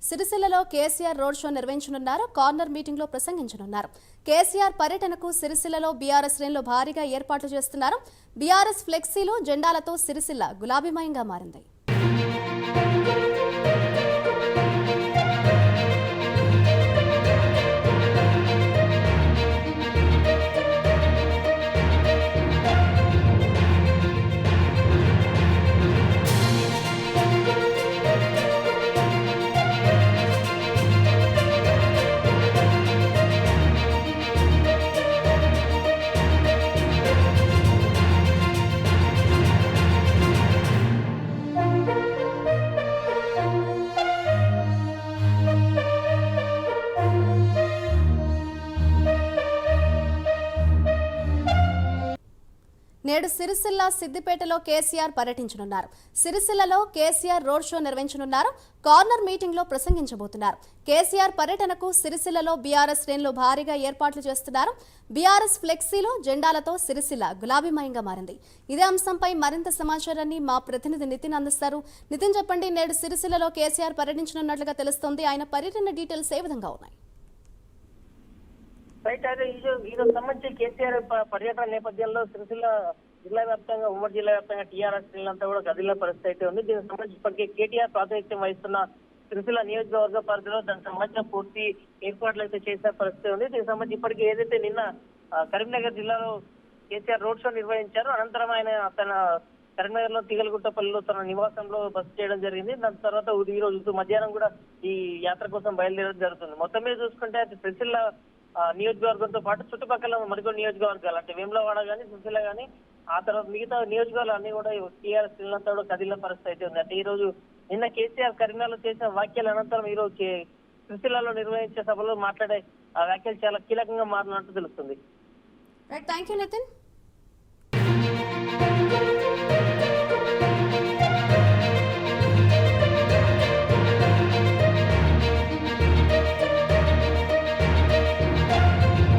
సిరిసిల్లలో KCR road show నిర్వహించనున్నారు. Corner meeting లో ప్రసంగించనున్నారు. కేసీఆర్ పర్యటనకు సిరిసిల్లలో బీఆర్ఎస్ శ్రేణులు భారీగా ఏర్పాట్లు చేస్తున్నారు. బీఆర్ఎస్ ఫ్లెక్సీలు జెండాలతో సిరిసిల్ల గులాబీమయంగా మారింది. నేడు సిరిసిల్ల సిద్దిపేటలో కేసీఆర్ పర్యటించనున్నారు. సిరిసిల్లలో కేసీఆర్ రోడ్ షో నిర్వహించనున్నారు. కార్నర్ మీటింగ్ లో ప్రసంగించబోతున్నారు. కేసీఆర్ పర్యటనకు సిరిసిల్లలో బీఆర్ఎస్ శ్రేణులు భారీగా ఏర్పాట్లు చేస్తున్నారు. బీఆర్ఎస్ ఫ్లెక్సీలు జెండాలతో సిరిసిల్ల గులాబీమయంగా మారింది. ఇదే అంశంపై మరింత సమాచారాన్ని మా ప్రతినిధి నితిన్ అందిస్తారు. నితిన్, చెప్పండి, నేడు సిరిసిల్లలో కేసీఆర్ పర్యటించనున్నట్లుగా తెలుస్తోంది. ఆయన పర్యటన డీటెయిల్స్ ఏ విధంగా ఉన్నాయి? రైట్, అయితే ఈరోజు సంబంధించి కేసీఆర్ పర్యటన నేపథ్యంలో సిరిసిల్ల జిల్లా వ్యాప్తంగా ఉమ్మడి జిల్లా వ్యాప్తంగా టీఆర్ఎస్ శ్రేణులంతా కూడా కదిలిన పరిస్థితి అయితే ఉంది. దీనికి సంబంధించి ఇప్పటికే కేటీఆర్ ప్రాతినిధ్యం వహిస్తున్న సిరిసిల్ల నియోజకవర్గ పరిధిలో దానికి సంబంధించిన పూర్తి ఏర్పాట్లు అయితే చేసిన పరిస్థితి ఉంది. దీనికి సంబంధించి ఇప్పటికే ఏదైతే నిన్న కరీంనగర్ జిల్లాలో కేసీఆర్ రోడ్ షో నిర్వహించారో అనంతరం ఆయన తన కరీంనగర్ లో తిగలగుట్టపల్లిలో తన నివాసంలో బస చేయడం జరిగింది. దాని తర్వాత ఈ రోజు మధ్యాహ్నం కూడా ఈ యాత్ర కోసం బయలుదేరడం జరుగుతుంది. మొత్తం మీద చూసుకుంటే సిరిసిల్ల నియోజకవర్గంతో పాటు చుట్టుపక్కల మరికొన్ని నియోజకవర్గాలు అంటే వేములవాడ కానీ సిరిసిల్ల కానీ ఆ తర్వాత మిగతా నియోజకవర్గాలు అన్ని కూడా టీఆర్ఎస్ శ్రేణులంతా కూడా కదిలిన పరిస్థితి అయితే ఉంది. అంటే ఈ రోజు నిన్న కేసీఆర్ కరీంనగర్లో చేసిన వ్యాఖ్యల అనంతరం ఈ రోజు సిరిసిల్లలో నిర్వహించే సభలో మాట్లాడే ఆ వ్యాఖ్యలు చాలా కీలకంగా మారినట్టు తెలుస్తుంది. Thank you Nitin.